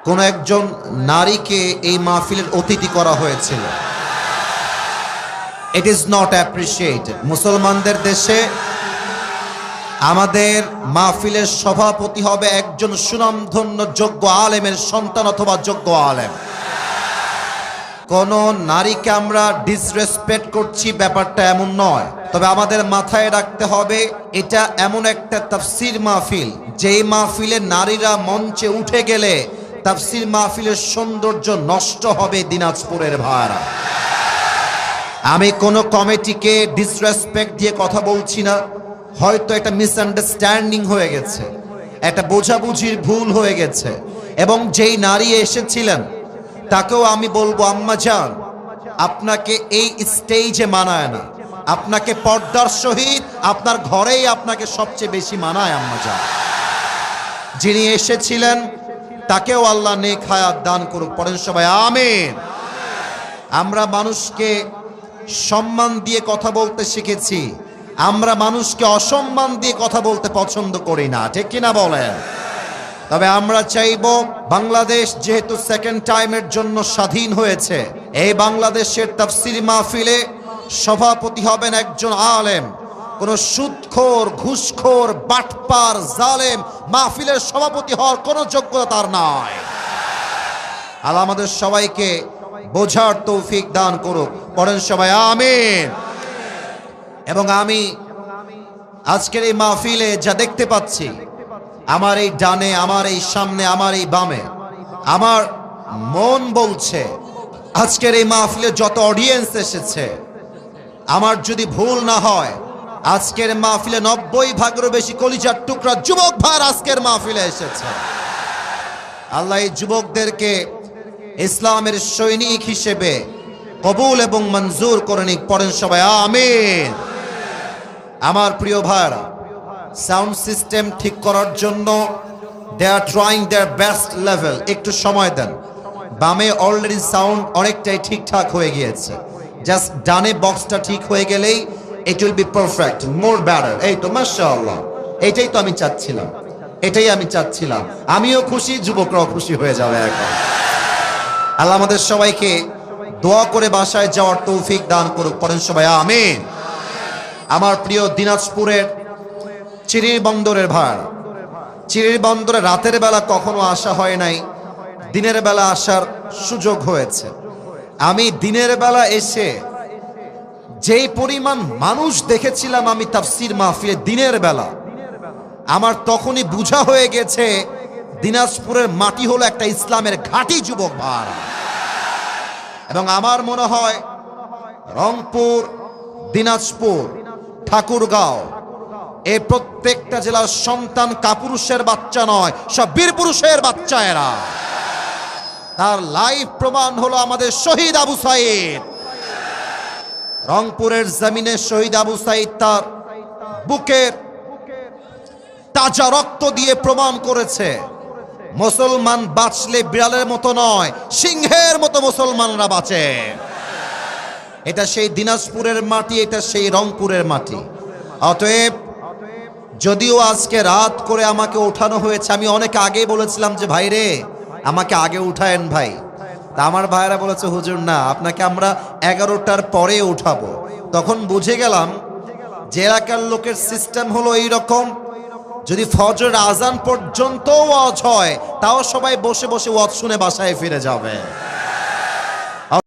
কোন একজন নারীকে এই মাহফিলের অতিথি করা হয়েছিল। It is not appreciated. মুসলমানদের দেশে আমাদের মাহফিলের সভাপতি হবে একজন সুনামধন্য যোগ্য আলেমের সন্তান অথবা যোগ্য আলেম। কোন নারীকে আমরা ডিসরেসপেক্ট করছি ব্যাপারটা এমন নয়, তবে আমাদের মাথায় রাখতে হবে এটা এমন একটা তাফসীর মাহফিল, যেই মাহফিলে নারীরা মঞ্চে উঠে গেলে তাফসীর মাহফিলের সৌন্দর্য নষ্ট হবে। দিনাজপুরের ভাইরা, আমি কোন কমিটিকে ডিসরেসপেক্ট দিয়ে কথা বলছি না। হয়তো একটা মিসআন্ডারস্ট্যান্ডিং হয়ে গেছে, একটা বোঝাবুঝির ভুল হয়ে গেছে, এবং যেই নারী এসেছিলেন তাকেও আমি বলবো, আম্মা জান, আপনাকে এই স্টেজে মানায় না, আপনাকে পর্দার সহিত আপনার ঘরেই আপনাকে সবচেয়ে বেশি মানায়। আম্মা জান, যিনি এসেছিলেন তাকেও আল্লাহ নেক হায়াত দান করুক। পড়েন সবাই আমিন। আমরা মানুষকে সম্মান দিয়ে কথা বলতে শিখেছি, আমরা মানুষকে অসম্মান দিয়ে কথা বলতে পছন্দ করি না, ঠিক কিনা বলেন? তবে আমরা চাইব, বাংলাদেশ যেহেতু সেকেন্ড টাইমের জন্য স্বাধীন হয়েছে, এই বাংলাদেশের তাফসীর মাহফিলে সভাপতি হবেন একজন আলেম। কোন সুদখোর, ঘুষখোর, বাটপার, জালেম মাহফিলের সভাপতি হওয়ার কোনো যোগ্যতা তার নাই। আল্লাহ আমাদের সবাইকে বোঝার তৌফিক দান করুক। পড়েন সবাই আমিন। এবং আমি আজকের এই মাহফিলে যা দেখতে পাচ্ছি, আমার এই ডানে, আমার এই সামনে, আমার এই বামে, আমার মন বলছে আজকের এই মাহফিলে যত অডিয়েন্স এসেছে, আমার যদি ভুল না হয়, আজকের মাহফিলে 90% বেশি কলিজার টুকরা যুবক ভাই আজকের মাহফিলে এসেছে। আল্লাহ এই যুবকদেরকে ইসলামের সৈনিক হিসেবে কবুল এবং মঞ্জুর করে নিক। পড়েন সবাই আমিন। আমার প্রিয় ভাইরা, সাউন্ড সিস্টেম ঠিক করার জন্য they are trying their best level. একটু সময় দেন। বামে অলরেডি সাউন্ড অনেকটাই ঠিকঠাক হয়ে গিয়েছে, জাস্ট ডানে বক্সটা ঠিক হয়ে গেলেই it will be perfect, more better. এই তো মাশাআল্লাহ, এটাই তো আমি চাচ্ছিলাম, এটাই আমি চাচ্ছিলাম। আমিও খুশি, যুবকরাও খুশি হয়ে যাবে এখন। আল্লাহ আমাদের সবাইকে দোয়া করে বাসায় যাওয়ার তৌফিক দান করুক। পড়েন সবাই আমিন। আমার প্রিয় দিনাজপুরের চিরির বন্দরের ভাড়া, চিরির বন্দরে রাতের বেলা কখনো আসা হয় নাই, দিনের বেলা আসার সুযোগ হয়েছে। আমি দিনের বেলা এসে যেই পরিমাণ মানুষ দেখেছিলাম আমি তাফসীর মাহফিলে দিনের বেলা, আমার তখনই বুঝা হয়ে গেছে দিনাজপুরের মাটি হলো একটা ইসলামের ঘাঁটি যুবক ভাড়া। এবং আমার মনে হয় রংপুর, দিনাজপুর, ঠাকুরগাঁও, এই প্রত্যেকটা জেলার সন্তান কাপুরুষের বাচ্চা নয়, সব বীর পুরুষের বাচ্চা এরা। তার লাইভ প্রমাণ হলো আমাদের শহীদ আবু সাইদ। রংপুরের জমিনে শহীদ আবু সাইদ তার বুকের তাজা রক্ত দিয়ে প্রমাণ করেছে, মুসলমান বাঁচলে বিড়ালের মতো নয়, সিংহের মতো মুসলমানরা বাঁচে। এটা সেই দিনাজপুরের মাটি, এটা সেই রংপুরের মাটি। অতএব যদিও আজকে রাত করে আমাকে ওঠানো হয়েছে, আমি অনেক আগে বলেছিলাম যে ভাই রে আমাকে আগে উঠায়েন ভাই, তা আমার ভাইরা বলেছে হুজুর না, আপনাকে আমরা 11টার পরে উঠাবো। তখন বুঝে গেলাম যে এলাকার লোকের সিস্টেম হলো এইরকম, যদি ফজর আজান পর্যন্ত ওয়াজ হয় তাও সবাই বসে বসে ওয়াজ শুনে বাসায় ফিরে যাবে।